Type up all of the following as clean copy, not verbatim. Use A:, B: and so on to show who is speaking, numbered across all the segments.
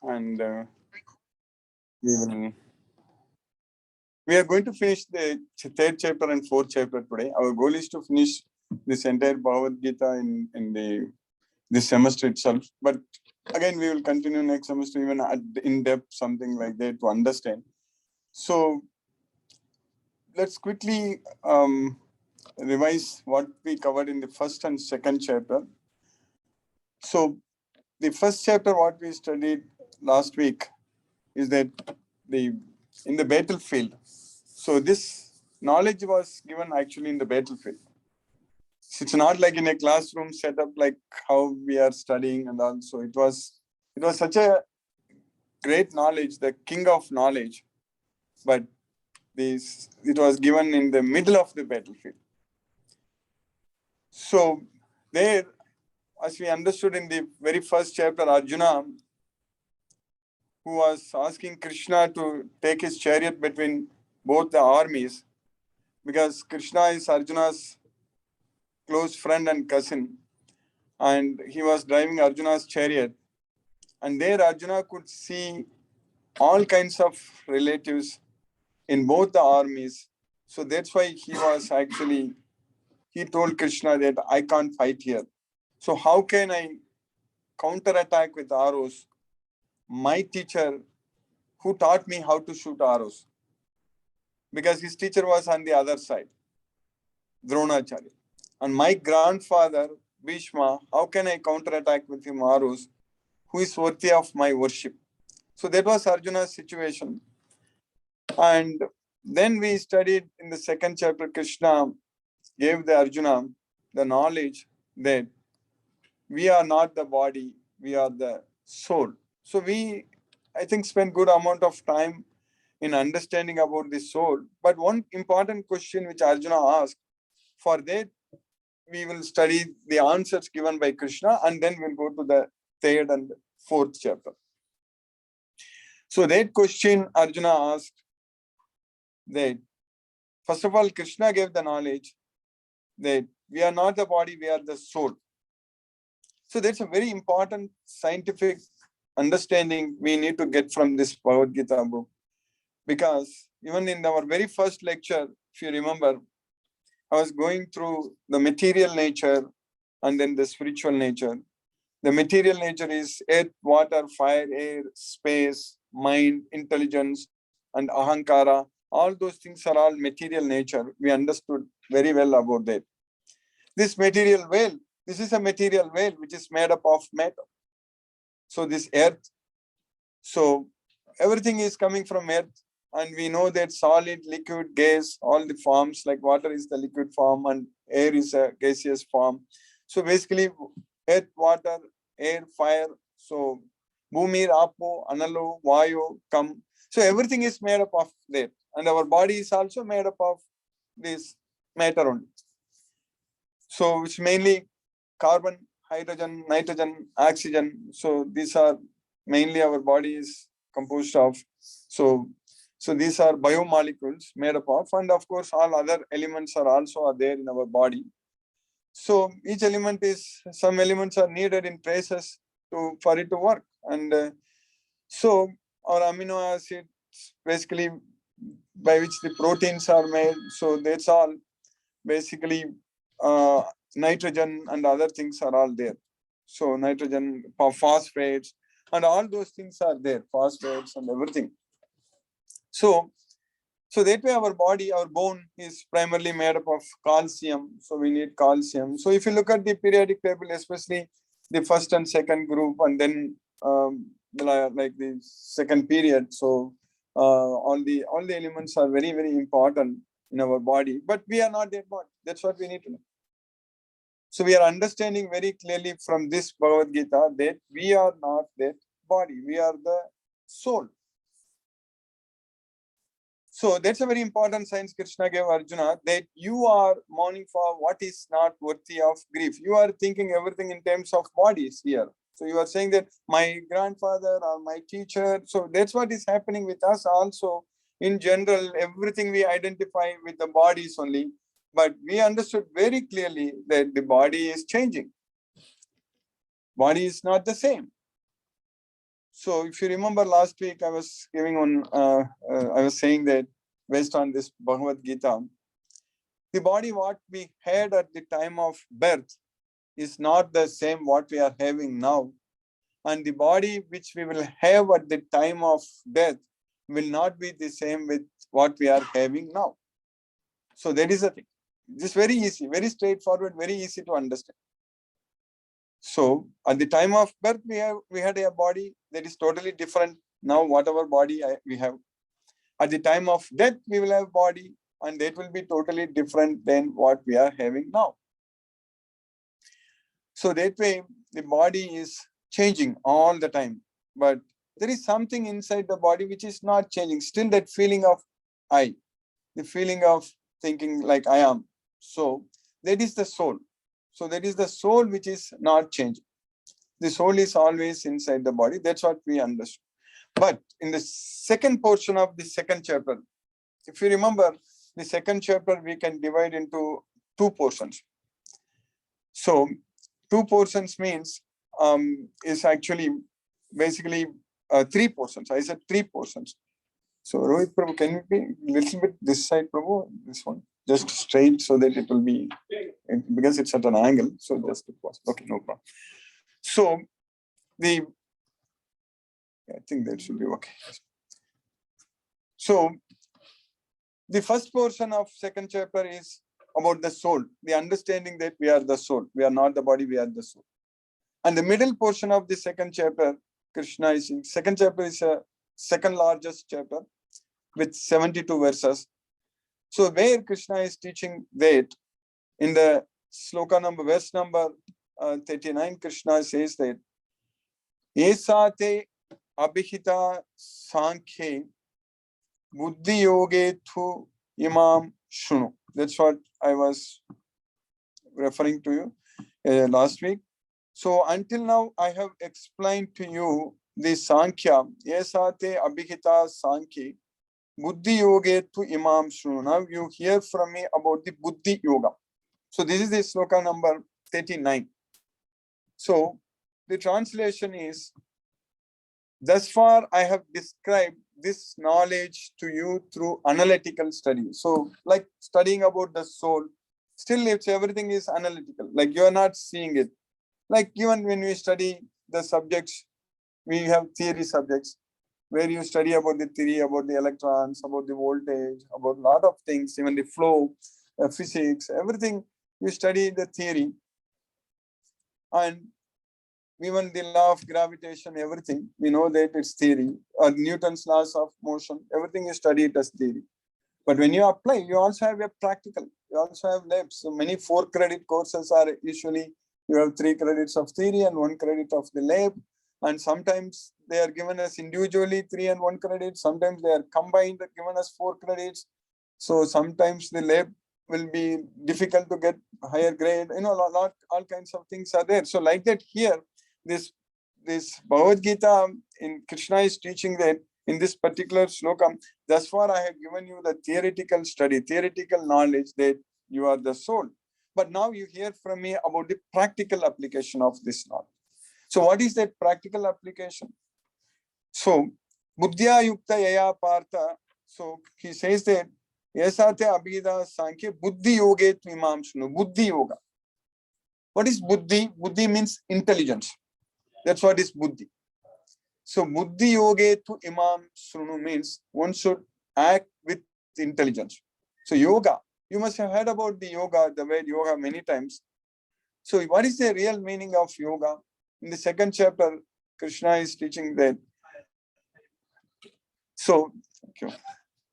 A: and we are going to finish the third chapter and fourth chapter today. Our goal is to finish this entire Bhagavad Gita in this semester itself. But again, we will continue next semester even in depth, something like that, to understand. So let's quickly revise what we covered in the first and second chapter. So the first chapter, what we studied last week, is that in the battlefield. So this knowledge was given actually in the battlefield. It's not like in a classroom setup like how we are studying, and also it was such a great knowledge, the king of knowledge, but it was given in the middle of the battlefield. So there, as we understood in the very first chapter, Arjuna, who was asking Krishna to take his chariot between both the armies, because Krishna is Arjuna's close friend and cousin, and he was driving Arjuna's chariot. And there Arjuna could see all kinds of relatives in both the armies. So that's why he told Krishna that I can't fight here. So how can I counterattack with arrows? My teacher, who taught me how to shoot arrows, because his teacher was on the other side, Dronacharya. And my grandfather, Bhishma, how can I counterattack with him arrows, who is worthy of my worship? So that was Arjuna's situation. And then we studied in the second chapter, Krishna gave the Arjuna the knowledge that we are not the body, we are the soul. So we, I think, spent good amount of time in understanding about the soul. But one important question which Arjuna asked, for that we will study the answers given by Krishna, and then we'll go to the third and fourth chapter. So that question Arjuna asked, that first of all, Krishna gave the knowledge that we are not the body, we are the soul. So that's a very important scientific understanding we need to get from this Bhagavad Gita book. Because even in our very first lecture, if you remember, I was going through the material nature and then the spiritual nature. The material nature is earth, water, fire, air, space, mind, intelligence, and ahankara. All those things are all material nature. We understood very well about that. This material veil, this is a material veil which is made up of matter. So this earth, so everything is coming from earth. And we know that solid, liquid, gas, all the forms, like water is the liquid form and air is a gaseous form. So basically, earth, water, air, fire. So Bhumi, Apo, Analo, Vayu, Kam. So everything is made up of that. And our body is also made up of this matter only. So it's mainly carbon, hydrogen, nitrogen, oxygen. So these are mainly our body is composed of. So these are biomolecules made up of, and of course, all other elements are also there in our body. So each element some elements are needed in traces for it to work. And so our amino acids, basically by which the proteins are made. So that's all basically nitrogen and other things are all there. So nitrogen, phosphates, and all those things are there, phosphates and everything. So that way our body, our bone is primarily made up of calcium. So we need calcium. So if you look at the periodic table, especially the first and second group, and then like the second period. So all the elements are very, very important in our body, but we are not that body. That's what we need to know. So we are understanding very clearly from this Bhagavad Gita that we are not that body. We are the soul. So that's a very important science Krishna gave Arjuna, that you are mourning for what is not worthy of grief. You are thinking everything in terms of bodies here. So you are saying that my grandfather or my teacher. So that's what is happening with us also. In general, everything we identify with the bodies only. But we understood very clearly that the body is changing. Body is not the same. So if you remember last week, I was giving on, I was saying that based on this Bhagavad Gita, the body what we had at the time of birth is not the same what we are having now. And the body which we will have at the time of death will not be the same with what we are having now. So that is the thing. This is very easy, very straightforward, very easy to understand. So at the time of birth, we had a body that is totally different now, whatever body we have. At the time of death, we will have body, and that will be totally different than what we are having now. So that way, the body is changing all the time. But there is something inside the body which is not changing. Still that feeling of I, the feeling of thinking like I am. So that is the soul. So that is the soul which is not changing. The soul is always inside the body. That's what we understood. But in the second portion of the second chapter, if you remember, the second chapter we can divide into two portions. So two portions means is actually basically three portions. I said three portions. So Rohit Prabhu, can you be a little bit this side, Prabhu? This one, just straight so that it will be, because it's at an angle. So just pause. Okay, no problem. So I think that should be okay. So the first portion of second chapter is about the soul, the understanding that we are the soul. We are not the body, we are the soul. And the middle portion of the second chapter, second chapter is a second largest chapter with 72 verses. So where Krishna is teaching that, in the verse number 39, Krishna says that, Esate abhihita sankhye buddhi yoge tu imam shunu. That's what I was referring to you last week. So until now, I have explained to you the Sankhya, Esate abhihita sankhye buddhi yoge tu imam shunu. Now you hear from me about the buddhi yoga. So this is the sloka number 39. So the translation is, thus far I have described this knowledge to you through analytical study. So like studying about the soul, still it's everything is analytical, like you are not seeing it. Like even when we study the subjects, we have theory subjects where you study about the theory, about the electrons, about the voltage, about a lot of things, even the flow, physics, everything you study the theory. And even the law of gravitation, everything, we know that it's theory. Or Newton's laws of motion, everything is studied as theory. But when you apply, you also have a practical, you also have labs. So many 4-credit courses are usually, you have 3 credits of theory and 1 credit of the lab. And sometimes they are given us individually 3 and 1 credit. Sometimes they are combined, given us 4 credits. So sometimes the lab will be difficult to get higher grade. You know, all kinds of things are there. So like that here, this Bhagavad Gita in Krishna is teaching that in this particular sloka, thus far I have given you the theoretical study, theoretical knowledge that you are the soul. But now you hear from me about the practical application of this knowledge. So what is that practical application? So buddhya yukta yaya partha. So he says that yasate abhida sankhya buddhi yoge tvimam shunu. Buddhi yoga. What is buddhi? Buddhi means intelligence. That's what is buddhi. So buddhi yoge tu imam shrunu means one should act with intelligence. So yoga, you must have heard about the yoga, the word yoga many times. So what is the real meaning of yoga? In the second chapter, Krishna is teaching that. So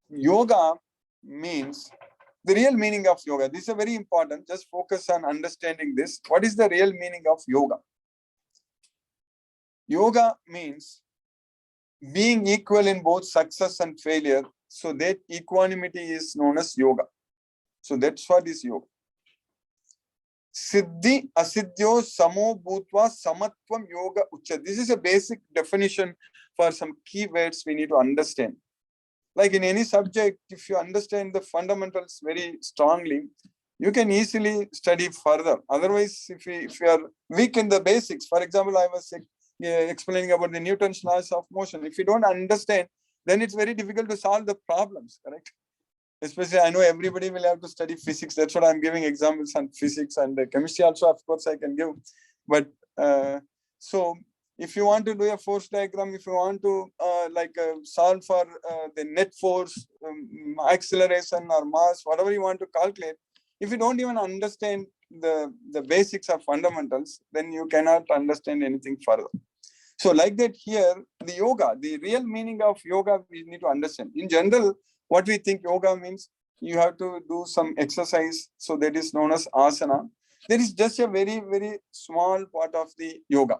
A: yoga means the real meaning of yoga. This is very important. Just focus on understanding this. What is the real meaning of yoga? Yoga means being equal in both success and failure. So that equanimity is known as yoga. So that's what is yoga. Siddhi asiddhyo samo bhutva samatvam yoga ucha. This is a basic definition for some keywords we need to understand. Like in any subject, if you understand the fundamentals very strongly, you can easily study further. Otherwise, if you are weak in the basics, for example, I was explaining about the Newton's laws of motion. If you don't understand, then it's very difficult to solve the problems, correct? Especially, I know everybody will have to study physics. That's what I'm giving examples on physics, and chemistry also, of course, I can give. But so if you want to do a force diagram, if you want to solve for the net force, acceleration or mass, whatever you want to calculate, if you don't even understand the basics of fundamentals, then you cannot understand anything further. So like that here, the yoga, the real meaning of yoga, we need to understand. In general, what we think yoga means, you have to do some exercise. So that is known as asana. There is just a very, very small part of the yoga.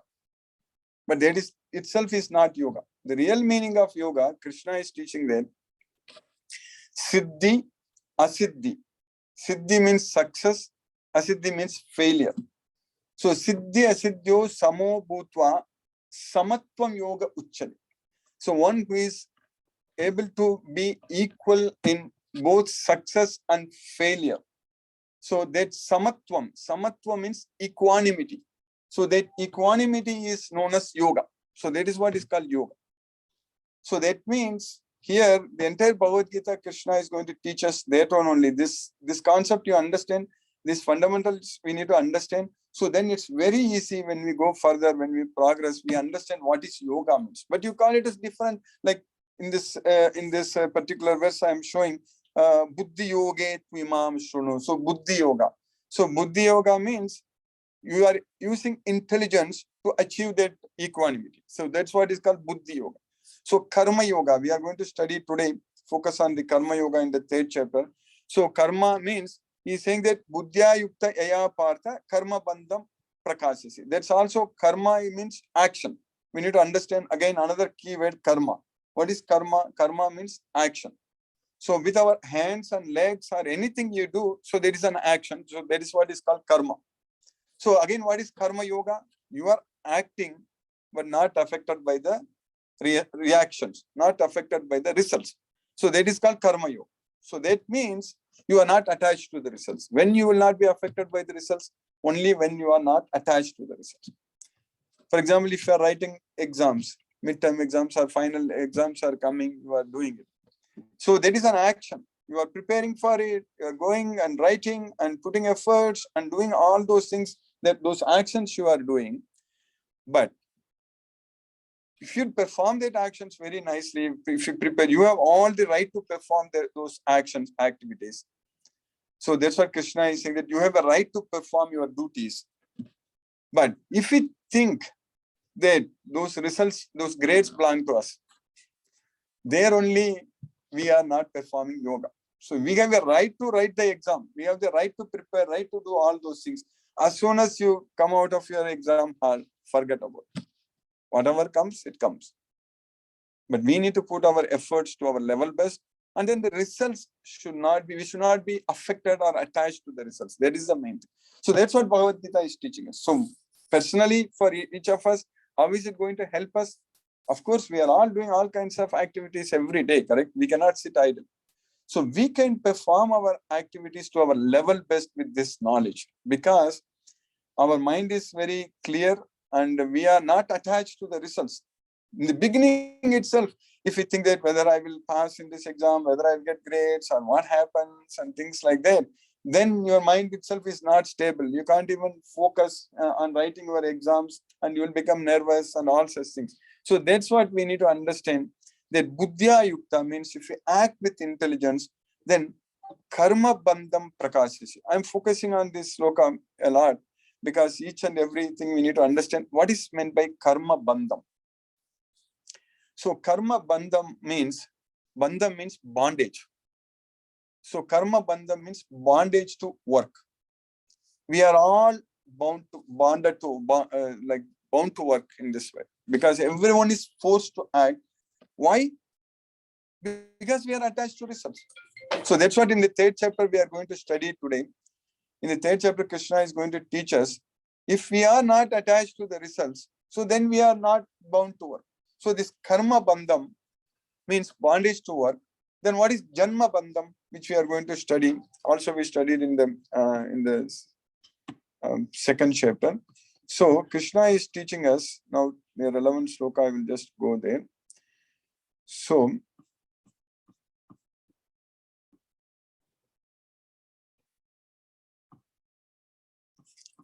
A: But that is itself is not yoga. The real meaning of yoga, Krishna is teaching there. Siddhi, asiddhi. Siddhi means success. Asiddhi means failure. So siddhi asiddhyo samo bhutva samatvam yoga uchchati. So one who is able to be equal in both success and failure. So that samatvam. Samatvam means equanimity. So that equanimity is known as yoga. So that is what is called yoga. So that means here the entire Bhagavad Gita, Krishna is going to teach us that one only. This concept you understand, these fundamentals we need to understand. So then it's very easy when we go further, when we progress, we understand what is yoga means. But you call it as different, like in this particular verse I am showing, buddhi yoge tvimam shrunu. So buddhi yoga. So buddhi yoga means you are using intelligence to achieve that equanimity. So that's what is called buddhi yoga. So karma yoga, we are going to study today, focus on the karma yoga in the 3rd chapter. So karma means, he is saying that buddhya yukta yaya partha karma bandham prakashasi. That's also karma means action. We need to understand again another keyword, karma. What is karma? Karma means action. So with our hands and legs or anything you do, so there is an action. So that is what is called karma. So again, what is karma yoga? You are acting, but not affected by the reactions, not affected by the results. So that is called karma yoga. So that means you are not attached to the results. When you will not be affected by the results? Only when you are not attached to the results. For example, if you are writing exams, midterm exams or final exams are coming, you are doing it. So that is an action. You are preparing for it, you are going and writing and putting efforts and doing all those things, that those actions you are doing. But if you perform that actions very nicely, if you prepare, you have all the right to perform those actions, activities. So that's what Krishna is saying, that you have a right to perform your duties. But if we think that those results, those grades belong to us, there only we are not performing yoga. So we have a right to write the exam. We have the right to prepare, right to do all those things. As soon as you come out of your exam hall, forget about it. Whatever comes, it comes. But we need to put our efforts to our level best. And then the results should not be, we should not be affected or attached to the results. That is the main thing. So that's what Bhagavad Gita is teaching us. So personally, for each of us, how is it going to help us? Of course, we are all doing all kinds of activities every day, correct? We cannot sit idle. So we can perform our activities to our level best with this knowledge, because our mind is very clear and we are not attached to the results. In the beginning itself, if you think that whether I will pass in this exam, whether I will get grades or what happens and things like that, then your mind itself is not stable. You can't even focus on writing your exams and you will become nervous and all such things. So that's what we need to understand, that buddhya yukta means if you act with intelligence, then karma bandham prakashasi. I'm focusing on this sloka a lot because each and everything we need to understand what is meant by karma bandham. So karma bandham means bondage. So karma bandham means bondage to work. We are all bound to work in this way, because everyone is forced to act. Why? Because we are attached to results. So that's what in the 3rd chapter we are going to study today. In the 3rd chapter, Krishna is going to teach us, if we are not attached to the results, so then we are not bound to work. So this karma bandham means bondage to work. Then what is janma bandham, which we are going to study? Also we studied in the 2nd chapter. So Krishna is teaching us now the relevant sloka. I will just go there. So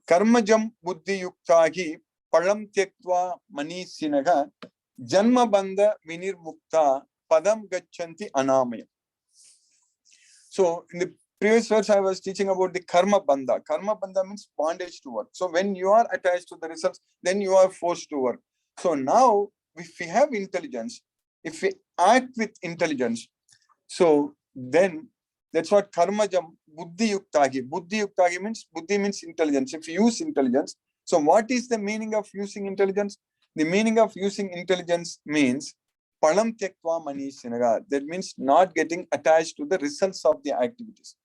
A: कर्मजं बुद्धियुक्ताहि पळं त्यक्त्वा मनीषिणः जन्मबन्ध विनिर्मुक्ता padam gachanti anamaya. So in the previous verse I was teaching about the karma bandha. Karma bandha means bondage to work. So when you are attached to the results, then you are forced to work. So now if we have intelligence, if we act with intelligence, so then that's what karmajam buddhi yuktagi. Buddhi yuktagi means, buddhi means intelligence. If you use intelligence, so what is the meaning of using intelligence? The meaning of using intelligence means palam tyaktva manishinaga. That means not getting attached to the results of the activities.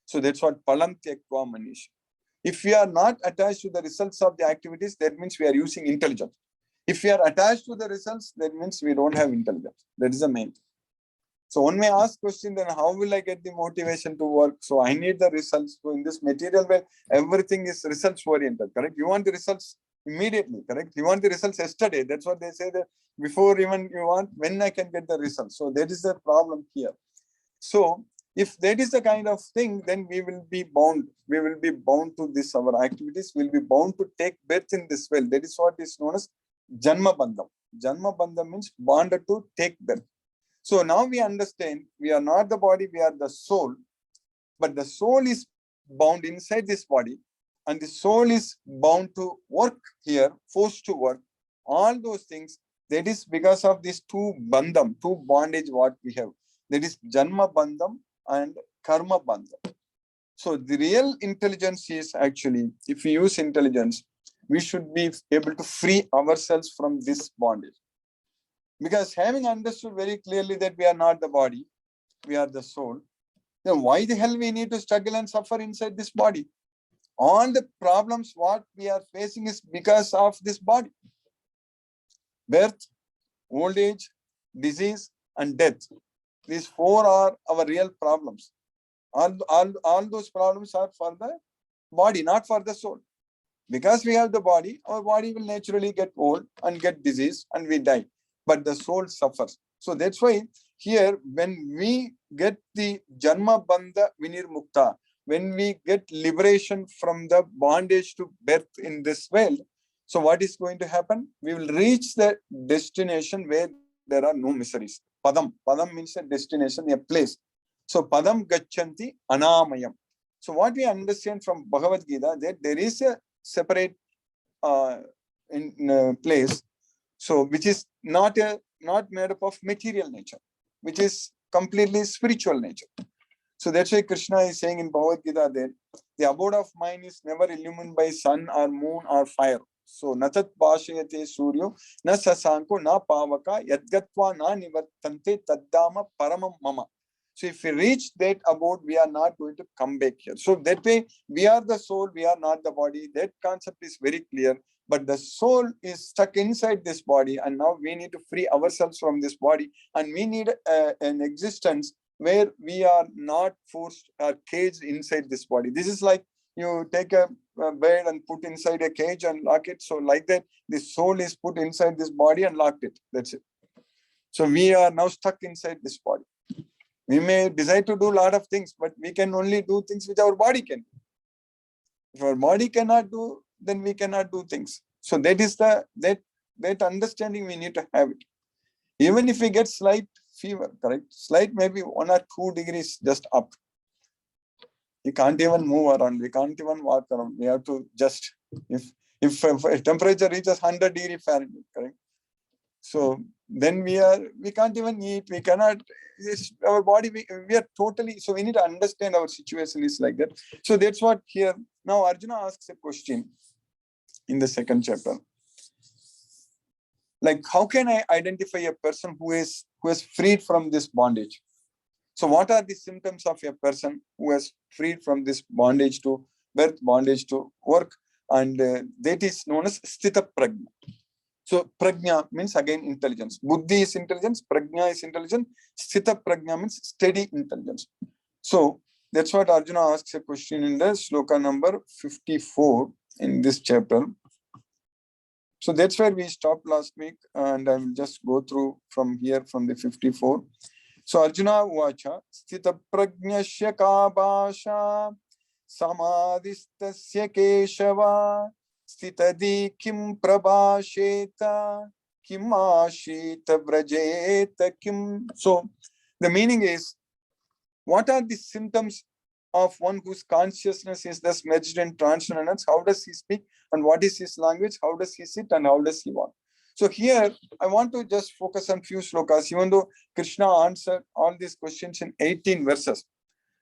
A: So that's what palam tyaktva manish. If we are not attached to the results of the activities, that means we are using intelligence. If we are attached to the results, that means we don't have intelligence. That is the main thing. So one may ask question, then how will I get the motivation to work? So I need the results. So in this material where everything is results oriented, correct? You want the results immediately, correct? You want the results yesterday. That's what they say, that before even you want, when I can get the results. So that is the problem here. So if that is the kind of thing, then we will be bound. We will be bound to this, our activities will be bound to take birth in this well. That is what is known as Janma Bandham. Janma Bandham means bonded to take birth. So now we understand we are not the body, we are the soul, but the soul is bound inside this body and the soul is bound to work here, forced to work. All those things, that is because of these two bandham, two bondage what we have. That is Janma Bandham and Karma Bandham. So the real intelligence is actually, if we use intelligence, we should be able to free ourselves from this bondage. Because having understood very clearly that we are not the body, we are the soul, then why the hell we need to struggle and suffer inside this body? All the problems what we are facing is because of this body. Birth, old age, disease, and death. These four are our real problems. All those problems are for the body, not for the soul. Because we have the body, our body will naturally get old and get disease and we die. But the soul suffers. So that's why here, when we get the Janma Bandha Vinirmukta, when we get liberation from the bondage to birth in this world, so what is going to happen? We will reach the destination where there are no miseries. Padam. Padam means a destination, a place. So Padam Gachanti Anamayam. So what we understand from Bhagavad Gita, that there is a separate place, so which is not made up of material nature, which is completely spiritual nature. So that's why Krishna is saying in Bhagavad Gita that the abode of mind is never illumined by sun or moon or fire. So natat bhashayate suryo na sasanko na pavaka yadgatva na nivartante taddama paramam mama. So if we reach that abode, we are not going to come back here. So that way, we are the soul, we are not the body. That concept is very clear. But the soul is stuck inside this body, and now we need to free ourselves from this body, and we need an existence where we are not forced or caged inside this body. This is like you take a bird and put inside a cage and lock it. So like that, the soul is put inside this body and locked it. That's it. So we are now stuck inside this body. We may decide to do a lot of things, but we can only do things which our body can do. If our body cannot do, then we cannot do things. So that is that understanding we need to have it. Even if we get slight fever, correct? Slight, maybe 1 or 2 degrees just up. You can't even move around. We can't even walk around. We have to just, if temperature reaches 100 degrees Fahrenheit, correct? So then we can't even eat. We cannot. Our body, we are totally. So we need to understand our situation is like that. So that's what here. Now Arjuna asks a question in the 2nd chapter. Like, how can I identify a person who is freed from this bondage? So what are the symptoms of a person who has freed from this bondage to birth, bondage to work? And that is known as Sthita Prajna. So prajna means again intelligence. Buddhi is intelligence, prajna is intelligence, sthita prajna means steady intelligence. So that's what Arjuna asks a question in the sloka number 54 in this chapter. So that's where we stopped last week, and I will just go through from here from the 54. So Arjuna Vacha Sthita Prajnasya Kabasha Samadhistasya Keshava Sthitadi Kim Prabhasheta Kim Ashita Vrajeta Kim. So the meaning is, what are the symptoms of one whose consciousness is thus merged in transcendence? How does he speak? And what is his language? How does he sit? And how does he walk? So here, I want to just focus on few slokas, even though Krishna answered all these questions in 18 verses.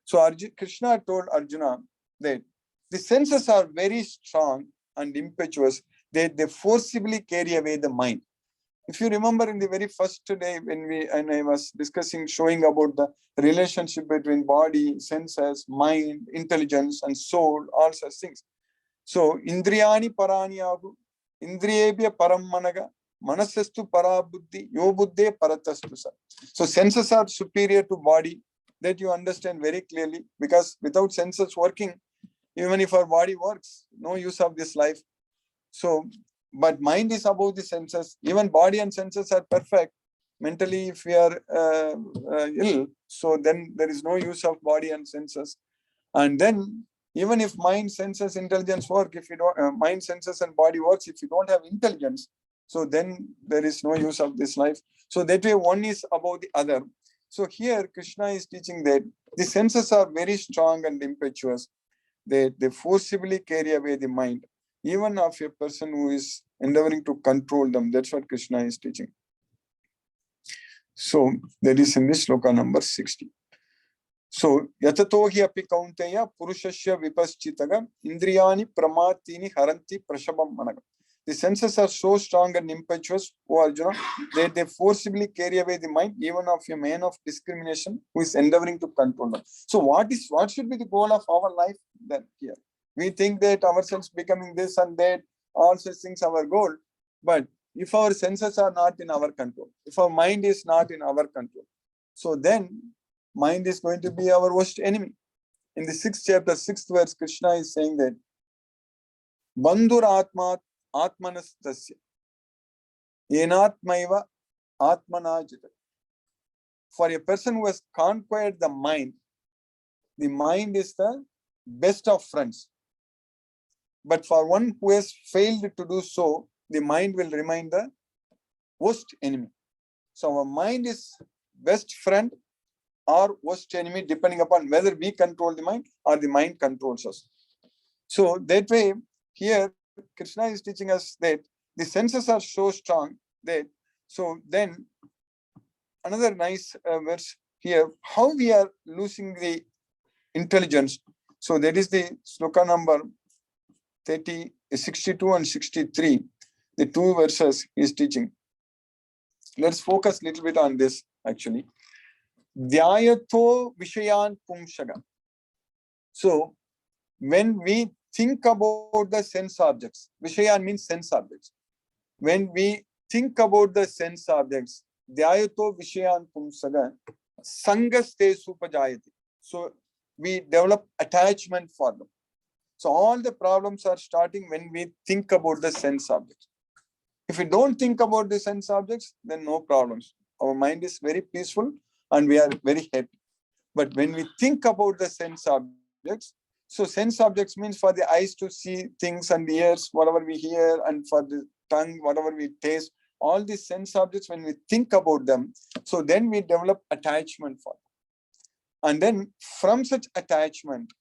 A: So Krishna told Arjuna that the senses are very strong and impetuous. They forcibly carry away the mind. If you remember in the very first day when I was discussing, showing about the relationship between body, senses, mind, intelligence, and soul, all such things. So, Indriyani Paranyagu, Indriyebhya Paramanaga, Manasastu Parabuddhi, Yobuddhe Paratastu. So, senses are superior to body. That you understand very clearly, because without senses working, even if our body works, no use of this life. So, but mind is above the senses. Even body and senses are perfect. Mentally, if we are ill, so then there is no use of body and senses. And then, even if mind, senses, intelligence work, if you don't, mind, senses, and body works, if you don't have intelligence, so then there is no use of this life. So that way, one is above the other. So here, Krishna is teaching that the senses are very strong and impetuous. They forcibly carry away the mind, even of a person who is endeavoring to control them. That's what Krishna is teaching. So that is in this sloka number 60. So yatatohi api kaunteya purushasya vipaschitaga indriyani pramatini haranti prashabam managa. The senses are so strong and impetuous, O Arjuna, that they forcibly carry away the mind, even of a man of discrimination who is endeavoring to control them. So what should be the goal of our life then here? We think that ourselves becoming this and that, all such things are our goal. But if our senses are not in our control, if our mind is not in our control, so then mind is going to be our worst enemy. In the 6th chapter, 6th verse, Krishna is saying that Bandhur Atma Atmanastasya Yenatmaiva Atmanajita. For a person who has conquered the mind is the best of friends. But for one who has failed to do so, the mind will remain the worst enemy. So our mind is best friend or worst enemy, depending upon whether we control the mind or the mind controls us. So that way, here Krishna is teaching us that the senses are so strong that, so then another nice verse here, how we are losing the intelligence. So that is the sloka number 62 and 63. The two verses he is teaching. Let's focus a little bit on this actually. Dhyayato Vishayan Pumshaga. So when we think about the sense objects, Vishayan means sense objects. When we think about the sense objects, Dhyayato Vishayan Pumsaga, Sangaste Supajayati. So we develop attachment for them. So all the problems are starting when we think about the sense objects. If we don't think about the sense objects, then no problems. Our mind is very peaceful and we are very happy. But when we think about the sense objects, so sense objects means for the eyes to see things and the ears, whatever we hear, and for the tongue, whatever we taste, all these sense objects, when we think about them, so then we develop attachment for them. And then from such attachment,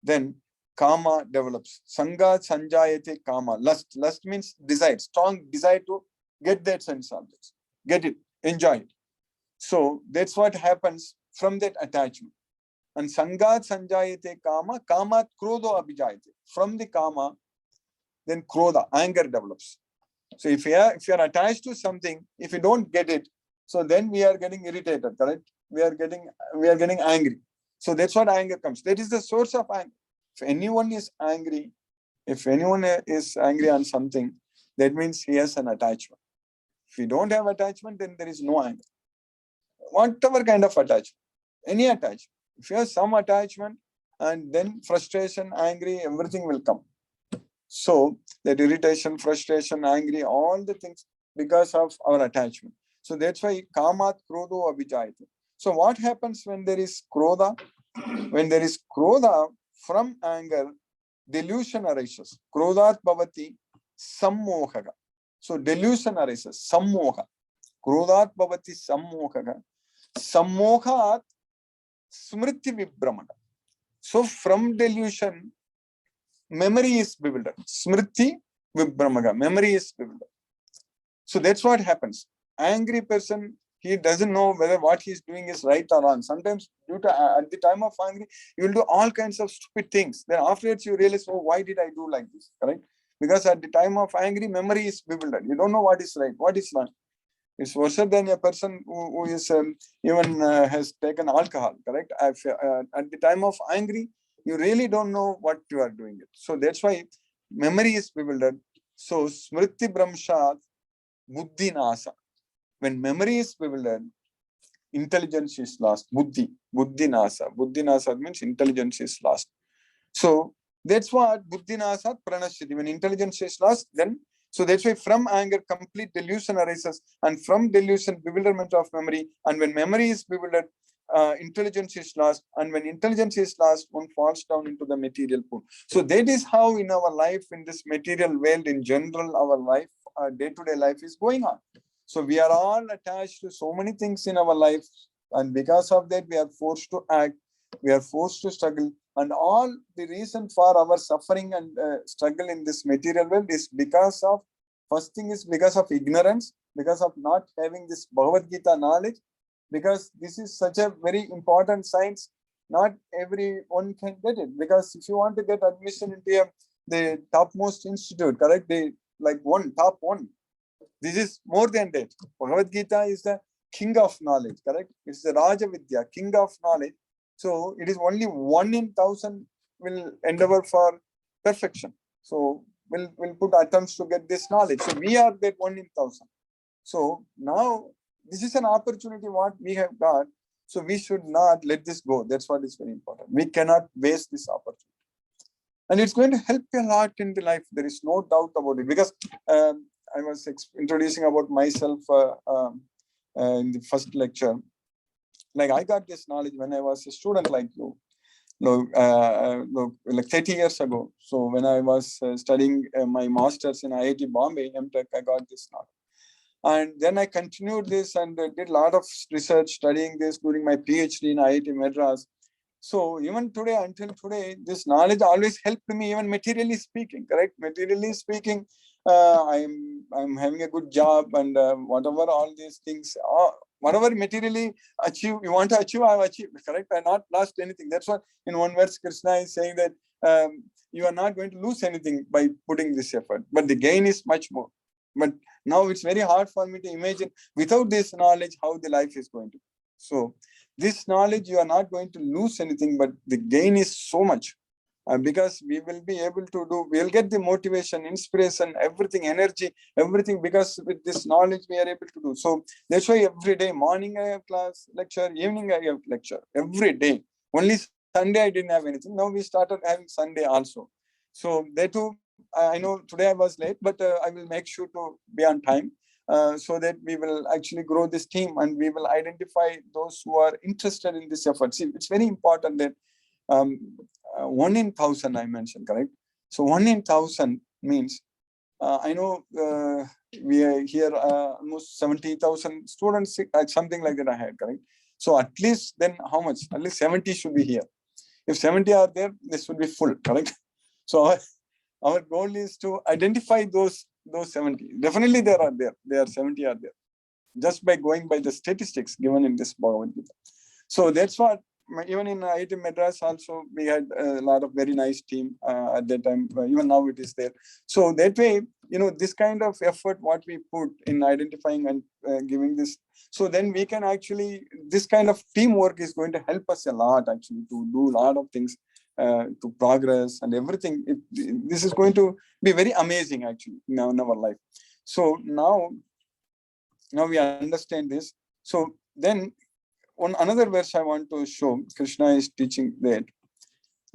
A: then Kama develops. Sangha sanjayate kama. Lust. Lust means desire. Strong desire to get that sense objects. Get it. Enjoy it. So that's what happens from that attachment. And Sangha sanjayate kama. Kama krodho abhijayate. From the kama, then krodha, anger develops. So if you are attached to something, if you don't get it, so then we are getting irritated, correct? We are getting angry. So that's what anger comes. That is the source of anger. If anyone is angry on something, that means he has an attachment. If you don't have attachment, then there is no anger. Whatever kind of attachment, any attachment. If you have some attachment, and then frustration, angry, everything will come. So that irritation, frustration, angry, all the things because of our attachment. So that's why kamat krodho abhijayate. So what happens when there is krodha? When there is krodha, from anger, delusion arises. Krodhat bhavati sammohaga. So delusion arises. Sammoha. Krodhat bhavati sammohaga. Sammohat smriti vibramana. So from delusion, memory is bewildered. Smriti vibhramaga. Memory is bewildered. So that's what happens. Angry person, he doesn't know whether what he's doing is right or wrong. Sometimes due to at the time of angry, you will do all kinds of stupid things. Then afterwards you realize, oh, why did I do like this? Correct? Because at the time of angry, memory is bewildered. You don't know what is right, what is wrong. It's worse than a person who is even has taken alcohol. Correct? At the time of angry, you really don't know what you are doing. So that's why memory is bewildered. So smriti bramshat buddhi nasa. When memory is bewildered, intelligence is lost. Buddhi nasa. Buddhi nasa means intelligence is lost. So that's what buddhi nasa pranashyati. When intelligence is lost, then so that's why from anger, complete delusion arises, and from delusion, bewilderment of memory. And when memory is bewildered, intelligence is lost, and when intelligence is lost, one falls down into the material pool. So that is how in our life, in this material world in general, our life, day-to-day life is going on. So we are all attached to so many things in our life, and because of that, we are forced to act, we are forced to struggle, and all the reason for our suffering and struggle in this material world is because of, first thing is because of ignorance, because of not having this Bhagavad Gita knowledge, because this is such a very important science. Not everyone can get it, because if you want to get admission into the topmost institute, correct? They like top one. This is more than that. Bhagavad Gita is the king of knowledge, correct? It's the Raja Vidya, king of knowledge. So it is only 1 in 1,000 will endeavor for perfection. So we'll put attempts to get this knowledge. So we are that 1 in 1,000. So now this is an opportunity what we have got. So we should not let this go. That's what is very important. We cannot waste this opportunity. And it's going to help you a lot in the life. There is no doubt about it. Because I was introducing about myself in the first lecture. Like I got this knowledge when I was a student like you, like 30 years ago. So when I was studying my master's in IIT Bombay, MTech, I got this knowledge. And then I continued this and did a lot of research studying this during my PhD in IIT Madras. So even today, until today, this knowledge always helped me, even materially speaking, correct? Materially speaking, I'm having a good job, and whatever all these things are, whatever materially you want to achieve, I've achieved, correct? I not lost anything. That's what in one verse Krishna is saying, that you are not going to lose anything by putting this effort, but the gain is much more. But now it's very hard for me to imagine without this knowledge how the life is going to be. So this knowledge, you are not going to lose anything, but the gain is so much. Because we will be able to do, we'll get the motivation, inspiration, everything, energy, everything, because with this knowledge we are able to do. So that's why every day, morning I have class, lecture, evening I have lecture, every day. Only Sunday I didn't have anything. Now we started having Sunday also. So that too, I know today I was late, but I will make sure to be on time. So that we will actually grow this team, and we will identify those who are interested in this effort. See, it's very important that 1 in 1,000 I mentioned, correct? So 1 in 1,000 means, I know we are here almost 70,000 students, something like that I had, correct? So at least then how much? At least 70 should be here. If 70 are there, this should be full, correct? So our goal is to identify those 70. Definitely there are 70 are there. Just by going by the statistics given in this Bhagavad Gita. So that's what, even in IIT Madras also, we had a lot of very nice team at that time. Even now it is there. So that way, this kind of effort what we put in identifying and giving this, so then we can actually, this kind of teamwork is going to help us a lot actually to do a lot of things, to progress and everything. This is going to be very amazing actually in our life. So now we understand this. So then on another verse I want to show, Krishna is teaching that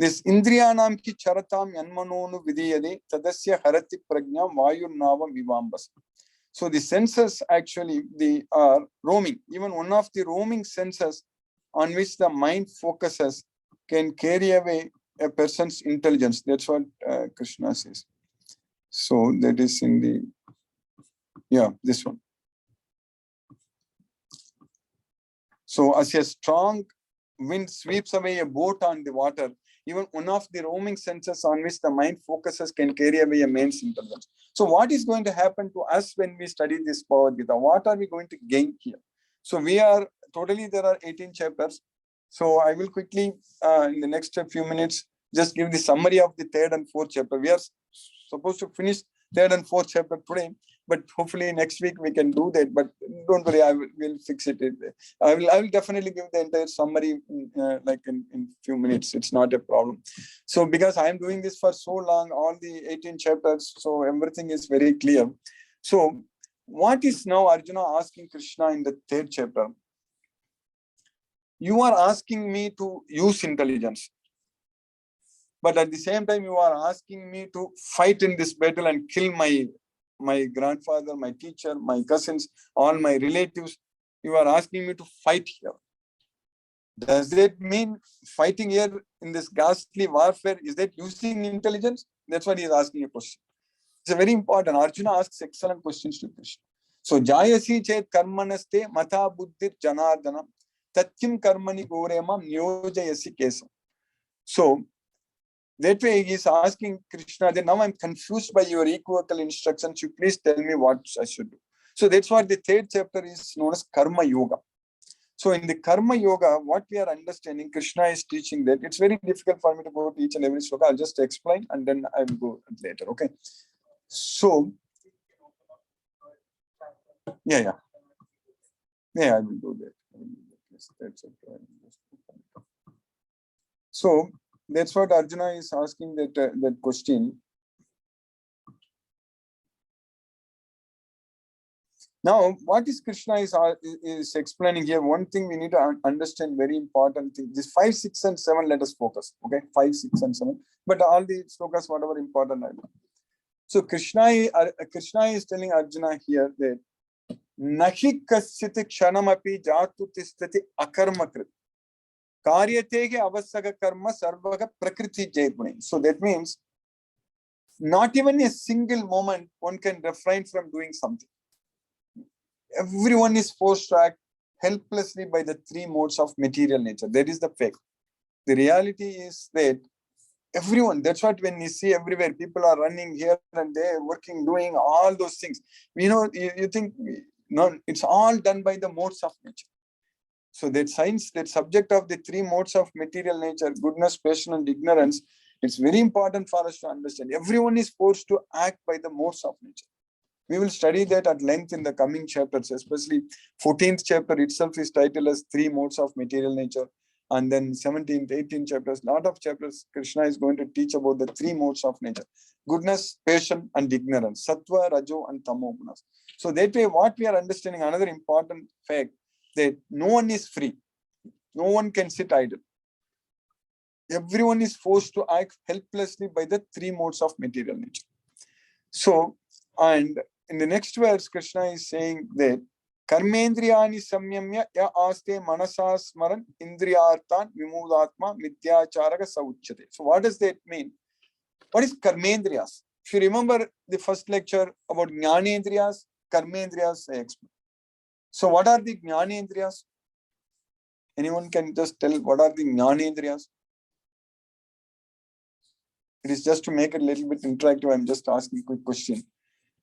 A: This Indriyanam ki charatam yanmanonu vidiyade tadasya harati prajnam vayurnavam vivambas. So the senses actually, they are roaming. Even one of the roaming senses on which the mind focuses can carry away a person's intelligence. That's what Krishna says. So that is in the, this one. So as a strong wind sweeps away a boat on the water, even one of the roaming senses on which the mind focuses can carry away a man's intelligence. So what is going to happen to us when we study this Bhagavad Gita? What are we going to gain here? So there are 18 chapters. So I will quickly, in the next few minutes, just give the summary of the third and fourth chapter. We are supposed to finish third and fourth chapter today, but hopefully next week we can do that. But don't worry, we'll fix it. I will definitely give the entire summary in few minutes. It's not a problem. So because I am doing this for so long, all the 18 chapters, so everything is very clear. So what is now Arjuna asking Krishna in the third chapter? You are asking me to use intelligence, but at the same time you are asking me to fight in this battle and kill my grandfather, my teacher, my cousins, all my relatives. You are asking me to fight here. Does that mean fighting here in this ghastly warfare, is that using intelligence? That's what he is asking a question. It's a very important. Arjuna asks excellent questions to Krishna. So jayasi chet karmanaste mata buddhir janardana tatkim karmani goremam nyojayasi kesam. So that way he is asking Krishna that now I'm confused by your equivocal instructions. You please tell me what I should do. So that's what the third chapter is known as Karma Yoga. So in the Karma Yoga, what we are understanding, Krishna is teaching that. It's very difficult for me to go to each and every sloka. I'll just explain and then I will go later. Okay. So yeah, I will do that. So that's what Arjuna is asking that question. Now, what is Krishna is explaining here? One thing we need to understand, very important thing. This 5, 6, and 7, let us focus. Okay, 5, 6, and 7. But all the slokas, whatever important I know. So Krishna is telling Arjuna here that Nahi kasyati kshanamapi jatu tistati akarmakrit. Karyatege avasaga karma sarvaga prakriti jayaguni. So that means not even a single moment one can refrain from doing something. Everyone is forced to act helplessly by the 3 modes of material nature. That is the fact. The reality is that everyone, that's what when you see everywhere, people are running here and there, working, doing all those things. You think, no, it's all done by the modes of nature. So that science, that subject of the 3 modes of material nature, goodness, passion, and ignorance, it's very important for us to understand. Everyone is forced to act by the modes of nature. We will study that at length in the coming chapters, especially 14th chapter itself is titled as 3 modes of material nature. And then 17th, 18th chapters, lot of chapters, Krishna is going to teach about the 3 modes of nature. Goodness, passion, and ignorance. Sattva, Rajo, and Tamo gunas. So that way, what we are understanding, another important fact, that no one is free. No one can sit idle. Everyone is forced to act helplessly by the 3 modes of material nature. So, and in the next verse, Krishna is saying that Karmendriyani samyamya ya aste manasa smaran indriyartan vimudatma mityacharaga sauchyate. So what does that mean? What is Karmendriyas? If you remember the first lecture about Jnanendriyas, Karmendriyas, I explained. So what are the Jnanendriyas? Anyone can just tell what are the Jnanendriyas? It is just to make it a little bit interactive. I'm just asking a quick question.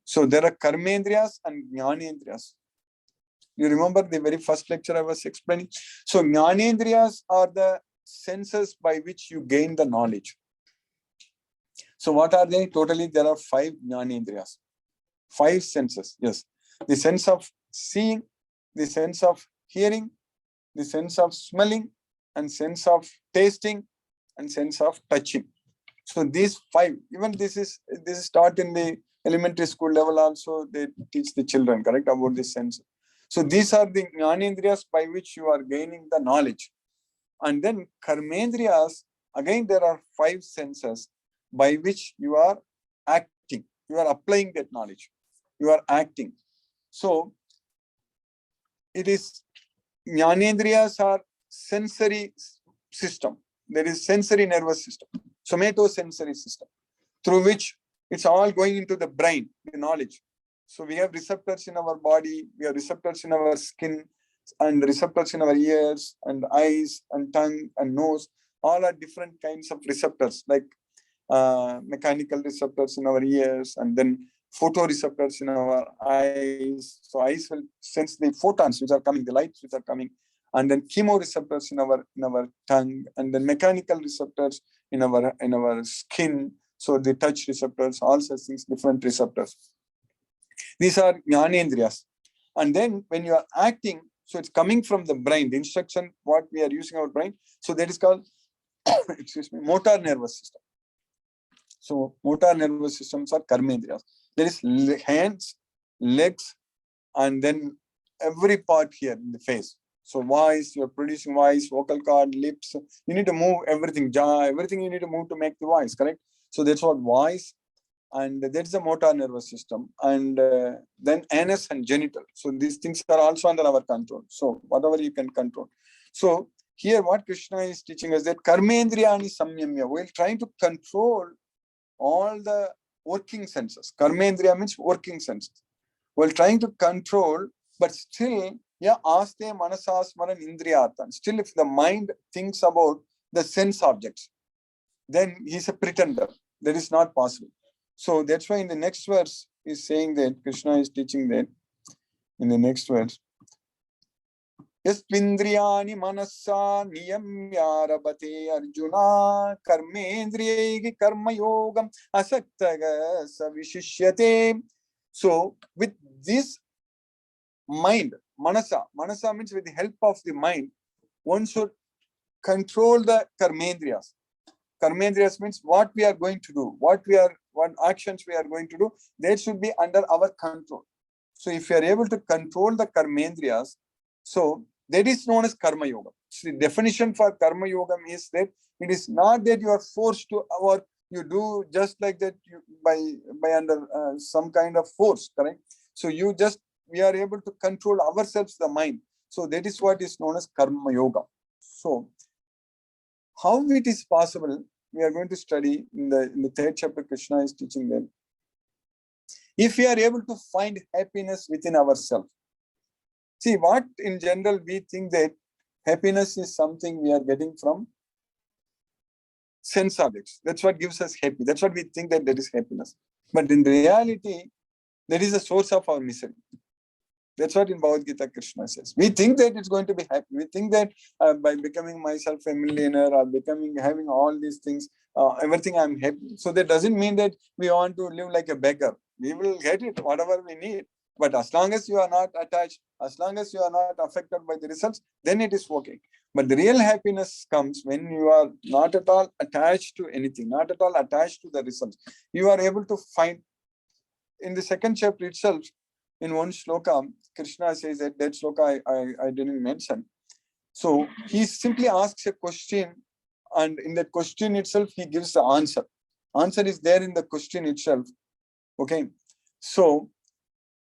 A: So there are Karmendriyas and Jnanendriyas. You remember the very first lecture I was explaining? So Jnanendriyas are the senses by which you gain the knowledge. So what are they? Totally there are 5 Jnanendriyas. 5 senses, yes. The sense of seeing, the sense of hearing, the sense of smelling, and sense of tasting, and sense of touching. So these 5, even this is taught in the elementary school level also, they teach the children, correct, about this sense. So these are the Jnanendriyas by which you are gaining the knowledge. And then Karmendriyas Again, there are 5 senses by which you are acting. You are applying that knowledge. You are acting. So, it is Jnanendriyas are sensory system. There is sensory nervous system, somatosensory system, through which it's all going into the brain, the knowledge. So we have receptors in our body, we have receptors in our skin, and receptors in our ears, and eyes, and tongue, and nose. All are different kinds of receptors, like mechanical receptors in our ears, and then photoreceptors in our eyes. So eyes will sense the photons which are coming, the lights which are coming, and then chemoreceptors in our tongue, and then mechanical receptors in our skin. So the touch receptors, all such things, different receptors. These are jnanendriyas. And then when you are acting, so it's coming from the brain, the instruction, what we are using our brain. So that is called, excuse me, motor nervous system. So motor nervous systems are karmendriyas. There is hands, legs, and then every part here in the face. So voice, you're producing voice, vocal cord, lips. You need to move everything, jaw, everything you need to move to make the voice, correct? So that's what voice, and that's the motor nervous system. And then anus and genital. So these things are also under our control. So whatever you can control. So here what Krishna is teaching us that karmendriyani samyamya, we're trying to control all the working senses. Karmendriya means working senses. We're trying to control, but still, aste manasas maran indriyatan. Still, if the mind thinks about the sense objects, then he's a pretender. That is not possible. So that's why in the next verse is saying that Krishna is teaching that in the next verse. Yaspindriyani manasa niyamyarabate arjuna karmendriyai karma yogam asaktaga savishishyate. So with this mind, manasa means with the help of the mind, one should control the karmendriyas. Karmendriyas means what we are going to do, what actions we are going to do, that should be under our control. So if you are able to control the karmendriyas, so that is known as karma yoga. So the definition for karma yoga is that it is not that you are forced to, or you do just like that by under some kind of force, correct? So we are able to control ourselves, the mind. So that is what is known as karma yoga. So how it is possible, we are going to study in the 3rd chapter. Krishna is teaching them. If we are able to find happiness within ourselves. See, what in general we think that happiness is something we are getting from sense objects. That's what gives us happy. That's what we think that is happiness. But in reality, that is the source of our misery. That's what in Bhagavad Gita Krishna says. We think that it's going to be happy. We think that by becoming myself a millionaire or having all these things, everything I'm happy. So that doesn't mean that we want to live like a beggar. We will get it, whatever we need. But as long as you are not attached, as long as you are not affected by the results, then it is okay. But the real happiness comes when you are not at all attached to anything, not at all attached to the results. You are able to find, in the 2nd chapter itself, in one shloka, Krishna says that shloka I didn't mention. So he simply asks a question, and in that question itself, he gives the answer. Answer is there in the question itself. Okay. So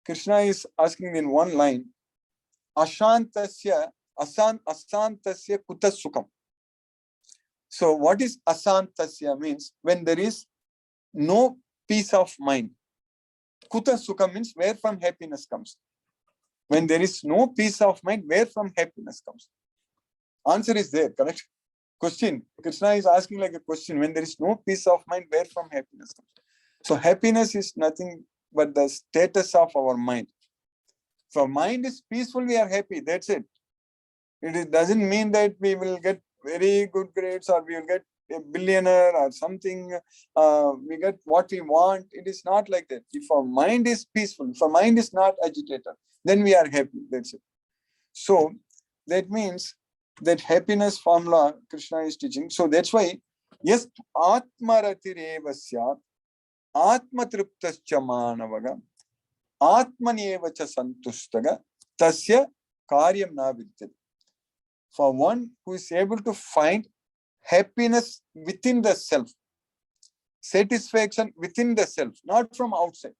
A: Krishna is asking in one line, asantasya kuta sukham. So what is asantasya means? When there is no peace of mind. Kuta sukham means where from happiness comes. When there is no peace of mind, where from happiness comes? Answer is there, correct? Question. Krishna is asking like a question. When there is no peace of mind, where from happiness comes? So happiness is nothing but the status of our mind. If our mind is peaceful, we are happy. That's it. It doesn't mean that we will get very good grades or we will get a billionaire or something. We get what we want. It is not like that. If our mind is peaceful, if our mind is not agitated, then we are happy. That's it. So that means that happiness formula Krishna is teaching. So that's why, yes, atmaratirevasya atmatriptascha manavaga atmanevacha santustaga tasya karyam na vidyate. For one who is able to find happiness within the self, satisfaction within the self, not from outside.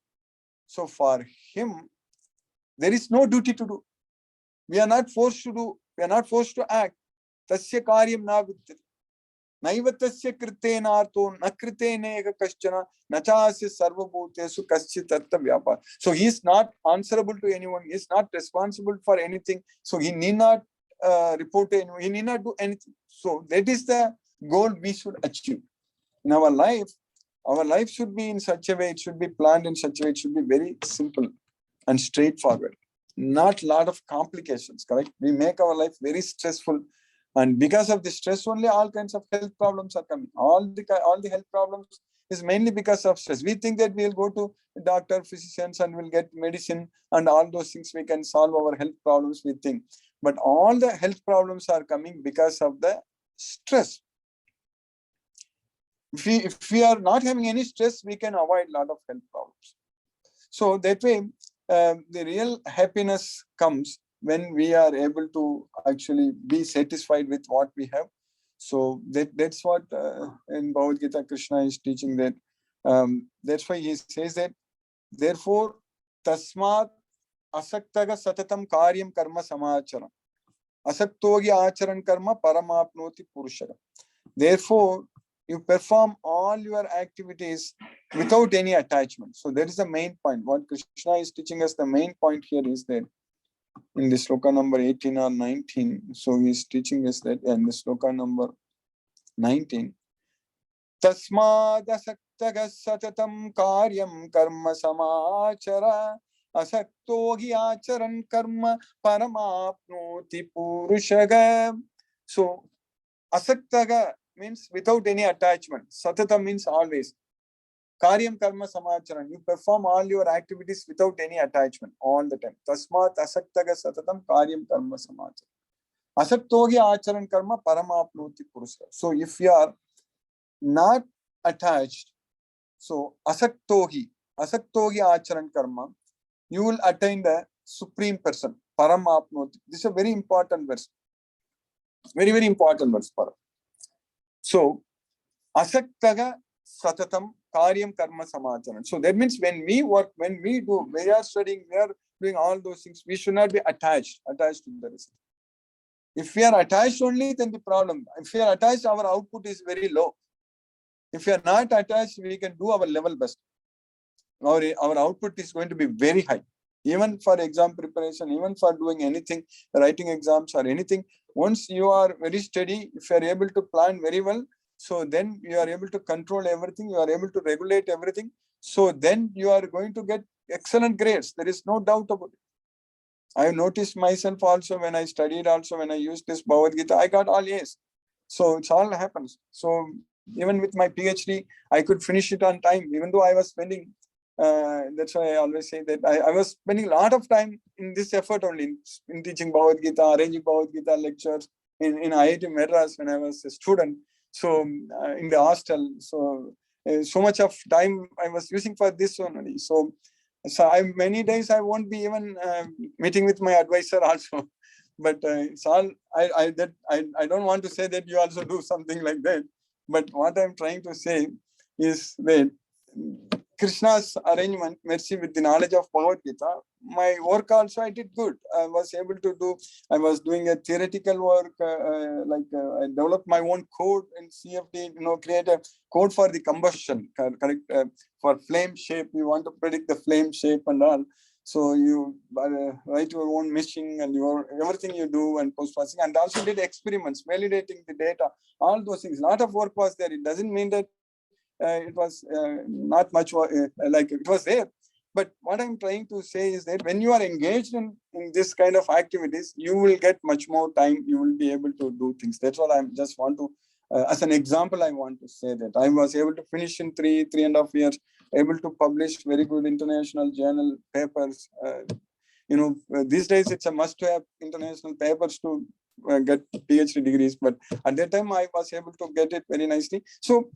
A: So for him, there is no duty to do. We are not forced to do. We are not forced to act. Tasya karyam na vidyate. Naiva tasya kritenartho na kritene kaschana nachasya sarvabhutesu kaschit tatta vyapar. So he is not answerable to anyone. He is not responsible for anything. So he need not report to anyone. He need not do anything. So that is the goal we should achieve. In our life should be in such a way, it should be planned in such a way, it should be very simple and straightforward. Not a lot of complications, correct? We make our life very stressful. And because of the stress, only all kinds of health problems are coming. All the health problems is mainly because of stress. We think that we'll go to doctor, physicians, and we'll get medicine and all those things. We can solve our health problems, we think. But all the health problems are coming because of the stress. If we are not having any stress, we can avoid a lot of health problems. So that way, the real happiness comes when we are able to actually be satisfied with what we have. So that's what in Bhagavad Gita Krishna is teaching, that that's why he says that, therefore, tasmat asaktaga satatam karyam karma samachara asaktogi acharan karma paramapnoti purushaga. Therefore, you perform all your activities without any attachment. So that is the main point. What Krishna is teaching us, the main point here is that in the sloka number 18 or 19. So he is teaching us that in the sloka number 19. Tasmad asaktaga satatam karyam karma samachara asakto hi acharan karma paramapnoti purushaga. So asaktaga means without any attachment. Satata means always. Karyam karma samacharan. You perform all your activities without any attachment all the time. Tasmat asaktaga satatam karyam karma samacharan. Asaktogi acharan karma paramapnoti purusa. So if you are not attached, so asaktogi acharan karma, you will attain the supreme person. Paramapnoti. This is a very important verse. Very, very important verse for us. So, asaktaga satatam karyam karma samacharan. So that means when we work, when we are studying, we are doing all those things, we should not be attached to the result. If we are attached only, then the problem. If we are attached, our output is very low. If we are not attached, we can do our level best. Our output is going to be very high. Even for exam preparation, even for doing anything, writing exams or anything, once you are very steady, if you are able to plan very well, so then you are able to control everything, you are able to regulate everything. So then you are going to get excellent grades. There is no doubt about it. I have noticed myself also when I studied, also when I used this Bhagavad Gita, I got all A's. So it's all happens. So even with my PhD, I could finish it on time, even though I was spending that's why I always say that I was spending a lot of time in this effort only, in teaching Bhagavad Gita, arranging Bhagavad Gita lectures in IIT Madras when I was a student. So in the hostel, so much of time I was using for this one only. So many days I won't be even meeting with my advisor also. But it's all I don't want to say that you also do something like that. But what I'm trying to say is that Krishna's arrangement, mercy, with the knowledge of Bhagavad Gita, my work also I did good. I was doing a theoretical work, I developed my own code in CFD, create a code for the combustion, correct, for flame shape. You want to predict the flame shape and all. So you write your own meshing and everything you do and post-processing, and also did experiments, validating the data, all those things. A lot of work was there. It doesn't mean that it was not much like it was there. But what I'm trying to say is that when you are engaged in this kind of activities, you will get much more time. You will be able to do things. That's what I just want to, as an example, I want to say that I was able to finish in 3.5 years, able to publish very good international journal papers. These days it's a must-have international papers to get PhD degrees. But at that time I was able to get it very nicely. So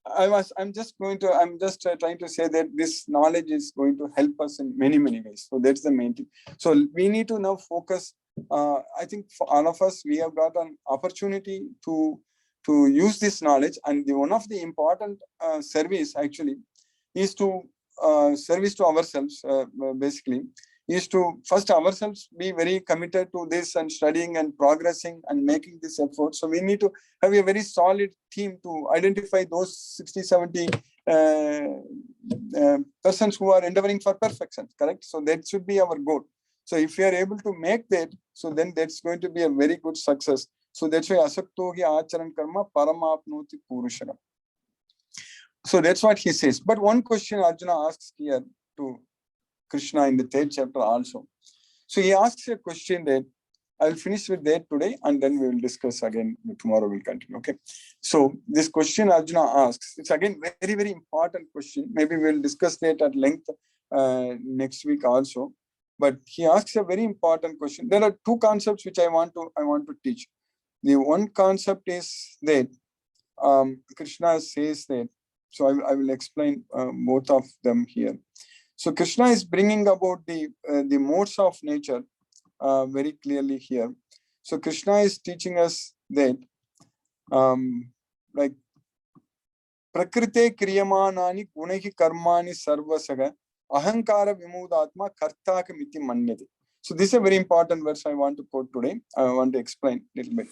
A: I'm just trying to say that this knowledge is going to help us in many, many ways. So that's the main thing. So we need to now focus. I think for all of us, we have got an opportunity to to use this knowledge. And one of the important service actually is to service to ourselves, basically, is to first ourselves be very committed to this and studying and progressing and making this effort. So we need to have a very solid team to identify those 60, 70 persons who are endeavoring for perfection, correct? So that should be our goal. So if we are able to make that, so then that's going to be a very good success. So that's why asakto hi acharan karma paramapnoti purushagam. So that's what he says. But one question Arjuna asks here to Krishna in the 3rd chapter also. So he asks a question that I'll finish with that today, and then we will discuss again. Tomorrow we'll continue. Okay. So this question Arjuna asks, it's again very, very important question. Maybe we'll discuss that at length next week also. But he asks a very important question. There are two concepts which I want to teach. The one concept is that Krishna says that. So I will explain both of them here. So Krishna is bringing about the modes of nature very clearly here. So Krishna is teaching us that like prakrite kriyamanani gunahi karmani sarvasaga ahankara vimudatma kartaka miti manyate. So this is a very important verse I want to quote today. I want to explain a little bit.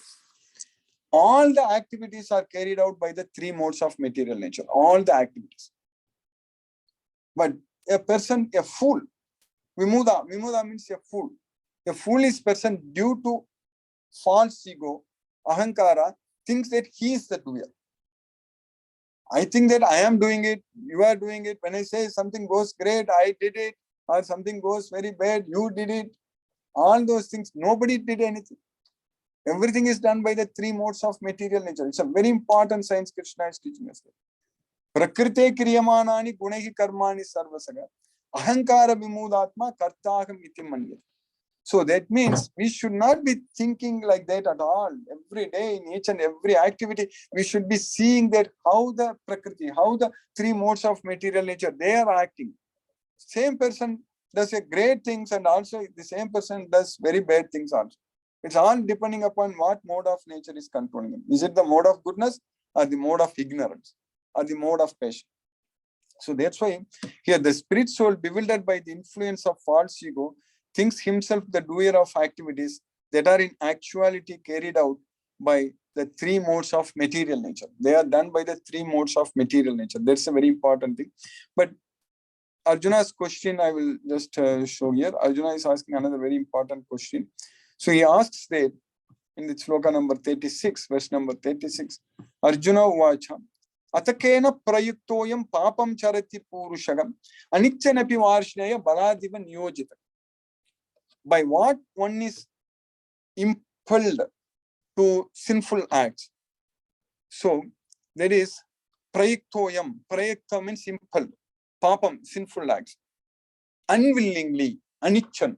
A: All the activities are carried out by the 3 modes of material nature. All the activities. But a person, a fool, vimuda means a fool. A foolish person, due to false ego, ahankara, thinks that he is the doer. I think that I am doing it, you are doing it. When I say something goes great, I did it, or something goes very bad, you did it. All those things, nobody did anything. Everything is done by the 3 modes of material nature. It's a very important science Krishna is teaching us. Prakrite kriyamanani gunahi karmani sarvasaga ahankara vimudatma kartaham iti manyate. So that means we should not be thinking like that at all. Every day, in each and every activity, we should be seeing that how the prakriti, how the 3 modes of material nature, they are acting. Same person does a great things, and also the same person does very bad things also. It's all depending upon what mode of nature is controlling him. Is it the mode of goodness, or the mode of ignorance, or the mode of passion? So that's why here the spirit soul, bewildered by the influence of false ego, thinks himself the doer of activities that are in actuality carried out by the 3 modes of material nature. They are done by the 3 modes of material nature. That's a very important thing. But Arjuna's question I will just show here. Arjuna is asking another very important question. So he asks that in the shloka number 36, verse number 36, Arjuna uvacha atakena prayuktoyam papam charati purushagam anichanapi varshneya baladiva niyojita. By what one is impelled to sinful acts. So that is prayuktoyam. Prayukta means impelled. Papam, sinful acts. Unwillingly, anichan.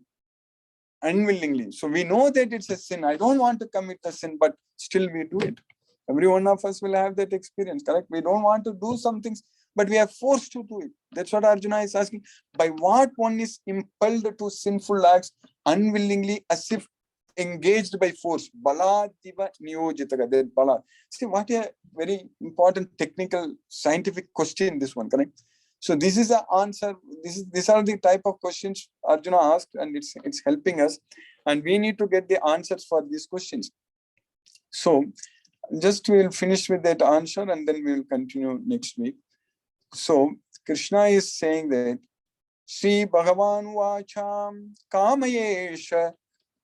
A: Unwillingly. So we know that it's a sin. I don't want to commit a sin, but still we do it. Every one of us will have that experience, correct? We don't want to do some things, but we are forced to do it. That's what Arjuna is asking. By what one is impelled to sinful acts unwillingly, as if engaged by force. Baladiva niyojitaga. That bala. See, what a very important technical scientific question this one, correct? So this is the answer. These are the type of questions Arjuna asked, and it's helping us. And we need to get the answers for these questions. So just we'll finish with that answer, and then we will continue next week. So Krishna is saying that Sri Bhagavan Vacham Kamayesha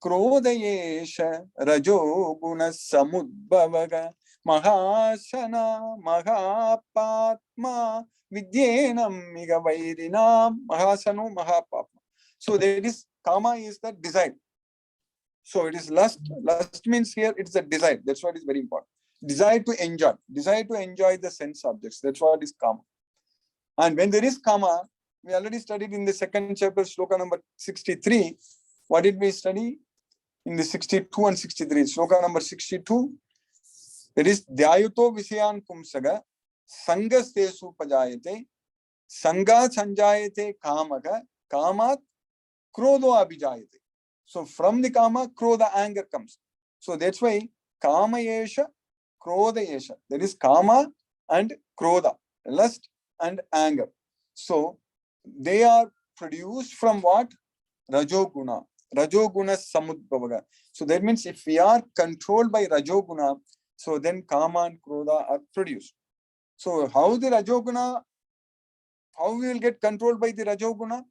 A: Krodayesha Rajo Guna Samudbhavaga Mahasana Mahapatma Vidyenam Migavairinam Mahasano Mahapatma. So that is Kama is the desire. So it is lust. Lust means here it's a desire. That's what is very important. Desire to enjoy. Desire to enjoy the sense objects. That's what is Kama. And when there is Kama, we already studied in the 2nd chapter, shloka number 63. What did we study? In the 62 and 63. Shloka number 62. There is Dhyayuto Vishayan Pumsaga Sangastesu Pajayate Sanga Sanjayate Kamaga Kamat Krodo Abhijayate. So from the Kama, Krodha, anger comes. So that's why Kamayesha krodha yesha. That is kama and krodha, lust and anger. So they are produced from what? Rajoguna. Rajoguna samudbhavaga. So that means if we are controlled by Rajoguna, so then kama and krodha are produced. So how the Rajoguna, how we will get controlled by the Rajoguna?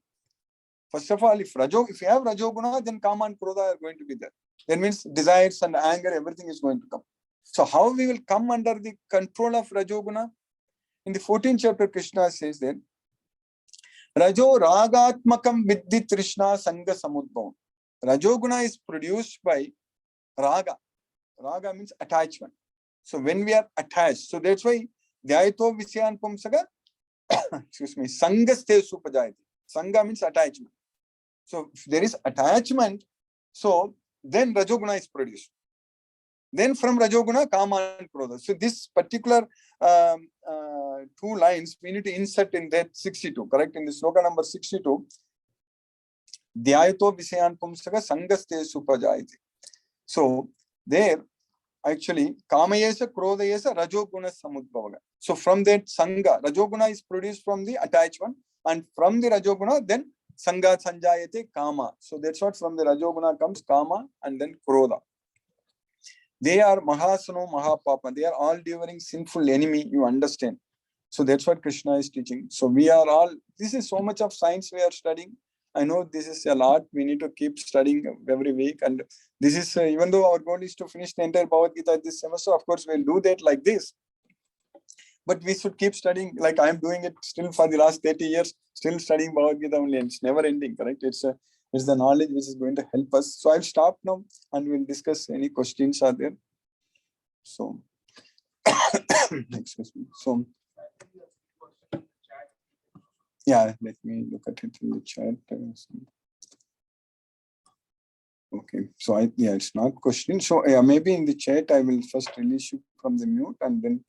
A: First of all, if you have Rajoguna, then kama and krodha are going to be there. That means desires and anger, everything is going to come. So how we will come under the control of Rajoguna? In the 14th chapter, Krishna says that Rajo ragatmakam viddhi trishna sanga samudbhavam. Rajoguna is produced by raga. Raga means attachment. So when we are attached, so that's why dhyayato visyan pumsaga, excuse me, sangaste supajayati. Sanga means attachment. So if there is attachment, so then Rajoguna is produced. Then from Rajoguna, kama and krodha. So this particular two lines we need to insert in that 62, correct? In the sloka number 62, dhyayato visayan pumsaga sangaste supajayati. So there actually kamayesa krodhayesa rajoguna samudbhavaga. So from that sanga, Rajoguna is produced from the attachment, and from the Rajoguna then sanga sanjayate kama. So that's what from the Rajoguna comes kama and then krodha. They are mahasano mahapapa. They are all devouring sinful enemy, you understand. So that's what Krishna is teaching. So we are all, this is so much of science we are studying. I know this is a lot. We need to keep studying every week. And this is, even though our goal is to finish the entire Bhagavad Gita this semester, of course, we'll do that like this. But we should keep studying, like I am doing it still for the last 30 years, still studying Bhagavad Gita only. And it's never ending, correct? It's the knowledge which is going to help us. So I'll stop now and we'll discuss any questions are there. So, excuse me. So, yeah, let me look at it in the chat. Okay, so it's not question. So yeah, maybe in the chat I will first release you from the mute, and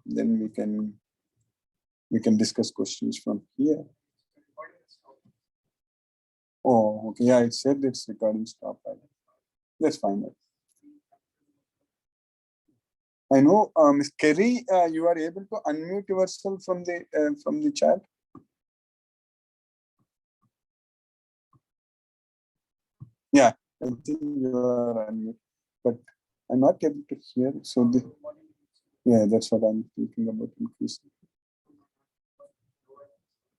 A: then we can discuss questions from here. Oh, okay. Yeah, it said it's recording stop. That's fine. I know, Ms. Kerry, you are able to unmute yourself from the chat. Yeah, I think you are unmuted, but I'm not able to hear. So that's what I'm thinking about increasing.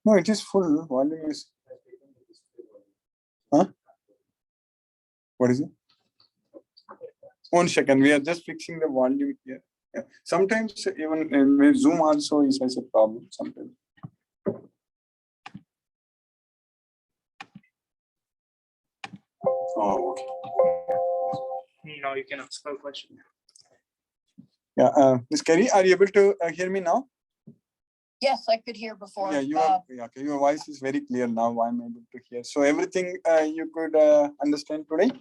A: No, it is full. Volume is. Huh? What is it? 1 second. We are just fixing the volume here. Yeah. Sometimes even Zoom also has a problem. Sometimes. Oh, okay.
B: Now you can ask a question.
A: Yeah, Ms. Kerry, are you able to hear me now?
C: Yes, I could hear before.
A: Yeah, your voice is very clear now. I'm able to hear. So everything you could understand today?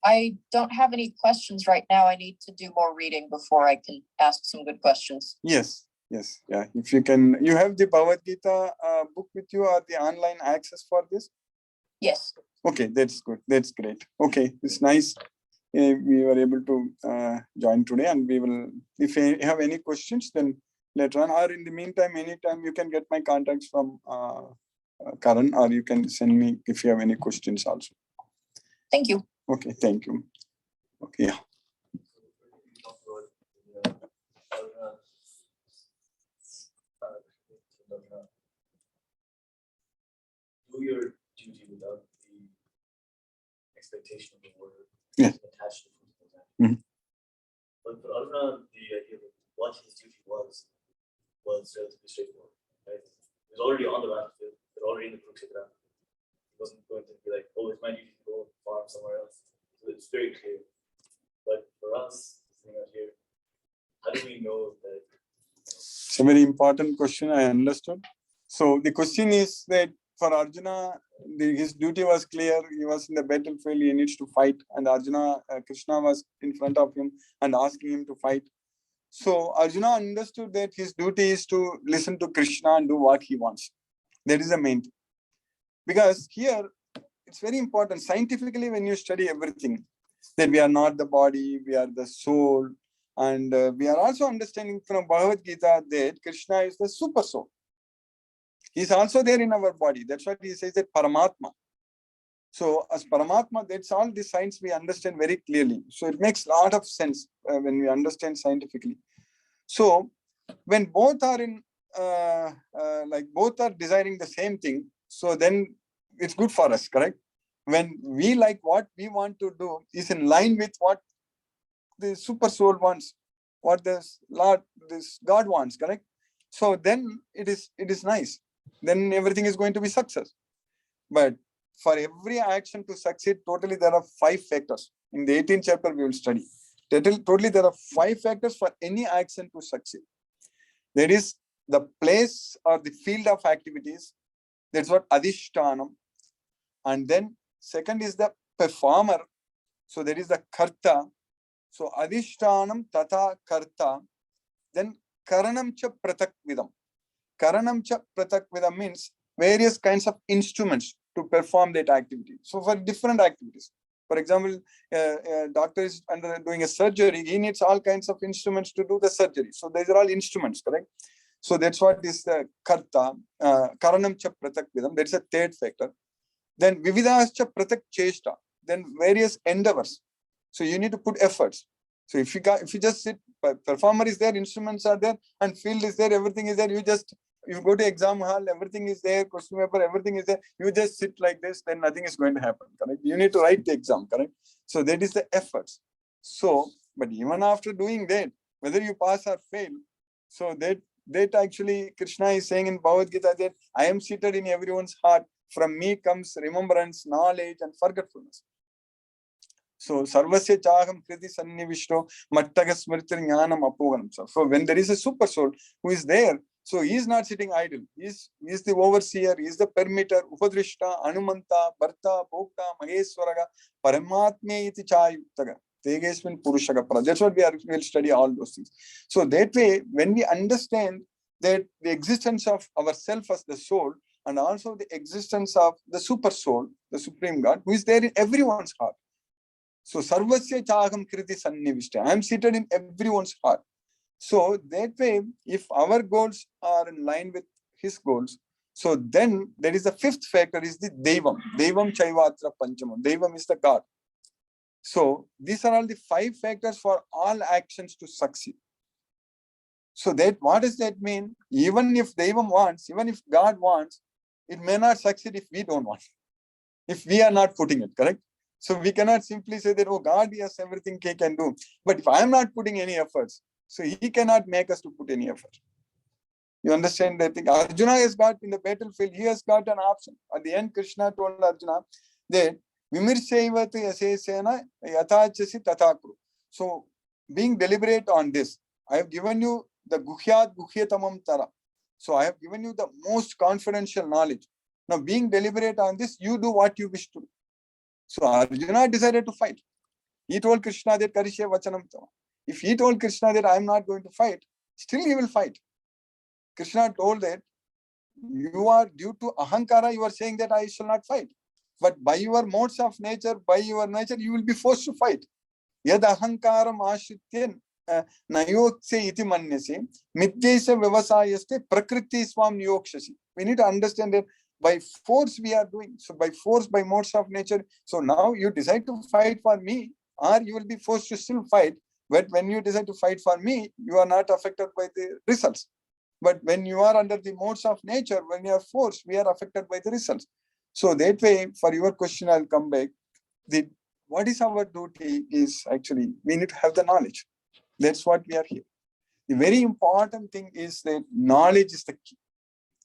C: I don't have any questions right now. I need to do more reading before I can ask some good questions.
A: Yes. Yeah. If you can, you have the Bhagavad Gita book with you or the online access for this?
C: Yes.
A: Okay, that's good. That's great. Okay, it's nice. We were able to join today, and we will, if you have any questions, then later on, or in the meantime, anytime you can get my contacts from Karan, or you can send me if you have any questions also.
C: Thank you.
A: Okay, thank you. Okay, yeah.
D: Do your duty without the expectation of the word attached to it. But for Arjuna, the idea of what his duty was relatively straightforward. Right? He was already on the battlefield, they were already in the Kurukshetra. He wasn't going to be like, oh, it's my duty to go farm somewhere else. So it's very clear. But for us, sitting out here, how do we know that?
A: It's a very important question, I understood. So the question is that for Arjuna, his duty was clear. He was in the battlefield, he needs to fight. And Arjuna, Krishna was in front of him and asking him to fight. So Arjuna understood that his duty is to listen to Krishna and do what he wants. That is the main thing. Because here, it's very important. Scientifically, when you study everything, that we are not the body, we are the soul. And we are also understanding from Bhagavad Gita that Krishna is the super soul. He is also there in our body. That's what he says, that Paramatma. So as Paramatma, that's all the science we understand very clearly. So it makes a lot of sense when we understand scientifically. So when both are in, like both are desiring the same thing, so then it's good for us, correct? When we like what we want to do is in line with what the super soul wants, what this God wants, correct? So then it is nice. Then everything is going to be success. But for every action to succeed, totally there are 5 factors. In the 18th chapter, we will study. Totally there are 5 factors for any action to succeed. There is the place or the field of activities. That's what Adhishtanam. And then second is the performer. So there is the Karta. So Adhishtanam Tata Karta. Then Karanam Cha Pratak Vidam. Karanam Cha Pratak Vidam means various kinds of instruments to perform that activity. So for different activities. For example, a doctor is doing a surgery. He needs all kinds of instruments to do the surgery. So these are all instruments, correct? So that's what is the Karta. Karanam Cha Pratak Vidam. That's a third factor. Then Vividhas Cha Pratak Cheshta. Then various endeavors. So you need to put efforts. So if you just sit, performer is there, instruments are there, and field is there, everything is there. You go to exam hall, everything is there, question paper, everything is there. You just sit like this, then nothing is going to happen, correct? You need to write the exam, correct? So that is the efforts. So, but even after doing that, whether you pass or fail, so that actually Krishna is saying in Bhagavad Gita that I am seated in everyone's heart. From me comes remembrance, knowledge, and forgetfulness. So, sarvasya chaham kriti sannivishto mattaga smritir jnanam apoganam. So, when there is a super soul who is there, so he is not sitting idle. He is the overseer, he is the permitter, upadrishta, anumanta, bharta, bhokta, maheswaraga, paramatme iti chayuktaga. That's what we'll study all those things. So that way, when we understand that the existence of ourself as the soul, and also the existence of the super soul, the supreme God, who is there in everyone's heart. So sarvasya chaham kriti sannivishta. I am seated in everyone's heart. So that way, if our goals are in line with his goals, so then there is the 5th factor is the Devam. Devam Chaivatra Panchamam. Devam is the God. So these are all the 5 factors for all actions to succeed. So that what does that mean? Even if Devam wants, even if God wants, it may not succeed if we don't want. If we are not putting it, correct? So we cannot simply say that, oh, God, yes, everything he can do. But if I am not putting any efforts, so he cannot make us to put any effort. You understand that thing? Arjuna has got in the battlefield, he has got an option. At the end, Krishna told Arjuna that Vimirshevati asesena yatachasi tathakru. So being deliberate on this, I have given you the guhyat guhyatamam tara. So I have given you the most confidential knowledge. Now being deliberate on this, you do what you wish to do. So Arjuna decided to fight. He told Krishna that Karishya Vachanam Tama. If he told Krishna that I am not going to fight, still he will fight. Krishna told that you are due to ahankara, you are saying that I shall not fight. But by your modes of nature, by your nature, you will be forced to fight. Yad ahankaram ashrityan nayokse iti manyase mityesa vyavasayaste prakriti swam niyokshasi. We need to understand that by force we are doing. So by force, by modes of nature. So now you decide to fight for me, or you will be forced to still fight. But when you decide to fight for me, you are not affected by the results. But when you are under the modes of nature, when you are forced, we are affected by the results. So that way, for your question, I'll come back. What is our duty is actually, we need to have the knowledge. That's what we are here. The very important thing is that knowledge is the key.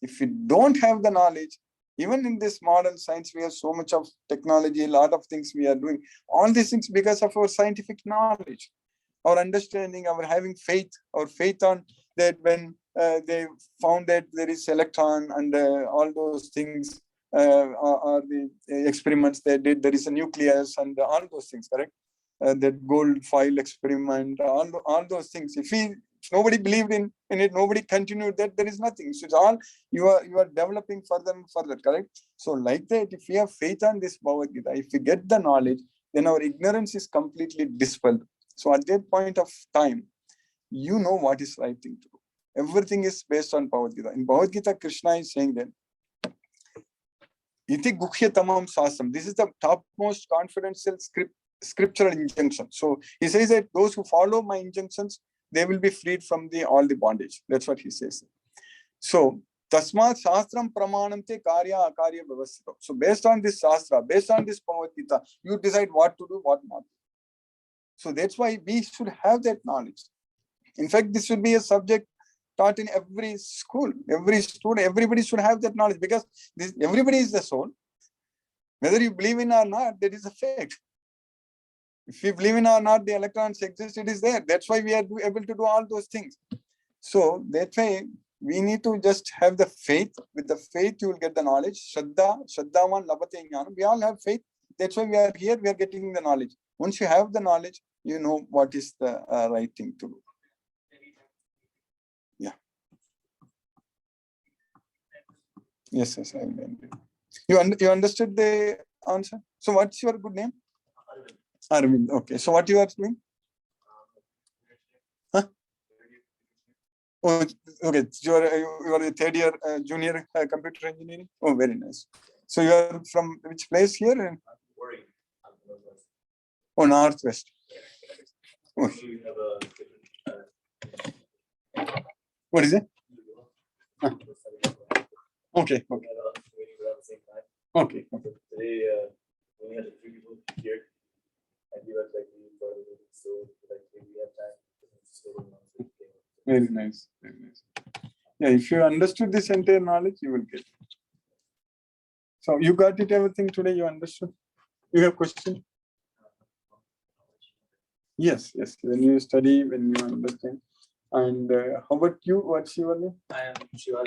A: If we don't have the knowledge, even in this modern science, we have so much of technology, a lot of things we are doing. All these things because of our scientific knowledge, our understanding, our having faith, our faith on that when they found that there is electron and all those things are the experiments they did, there is a nucleus and all those things, correct? That gold foil experiment, all those things. If nobody believed in it, nobody continued that, there is nothing. So it's all you are developing further and further, correct? So like that, if we have faith on this Bhagavad Gita, if we get the knowledge, then our ignorance is completely dispelled. So at that point of time, you know what is right thing to do. Everything is based on Bhagavad Gita. In Bhagavad Gita, Krishna is saying that Iti Gukhya Tamam Sastram. This is the topmost confidential scriptural injunction. So he says that those who follow my injunctions, they will be freed from all the bondage. That's what he says. So Tasmat Shastram Pramanante Karya Akarya Vyavastito. So based on this Shastra, based on this Bhagavad Gita, you decide what to do, what not. So that's why we should have that knowledge. In fact, this should be a subject taught in every school, every student, everybody should have that knowledge, because everybody is the soul. Whether you believe in or not, that is a fact. If we believe in or not, the electrons exist, it is there. That's why we are able to do all those things. So that's why we need to just have the faith. With the faith, you will get the knowledge. Shraddhavan labhate jnanam. We all have faith. That's why we are here. We are getting the knowledge. Once you have the knowledge, you know what is the right thing to do. Yeah. Yes, I will. You understood the answer? So what's your good name? Arvind. Okay. So what you are doing? Huh? Oh, okay. You are a third year junior computer engineering. Oh, very nice. So you are from which place here? Oh, Northwest. Oh. What is it? Huh. Okay. Okay. Okay.
D: Today, we had 3 people here, and we were like, so like we have time.
A: Very nice. Very nice. Yeah, if you understood this entire knowledge, you will get it. So you got it, everything today you understood? You have question? Yes, yes. When you study, when you understand. And how about you? What's your name?
B: I am Shiva.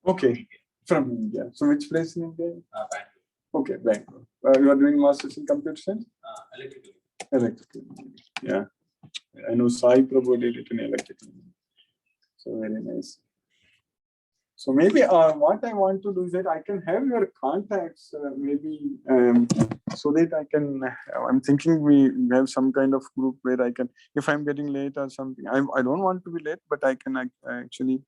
A: Okay, from India. So which place in India?
B: Bangalore.
A: Okay, Bangalore. You are doing masters in computer science?
B: Electrical.
A: Electrical. Yeah. I know Sai Prabhu did it in electrical. So very nice. So maybe what I want to do is that I can have your contacts, maybe so that I can, I'm thinking we have some kind of group where I can, if I'm getting late or something, I don't want to be late, but I can actually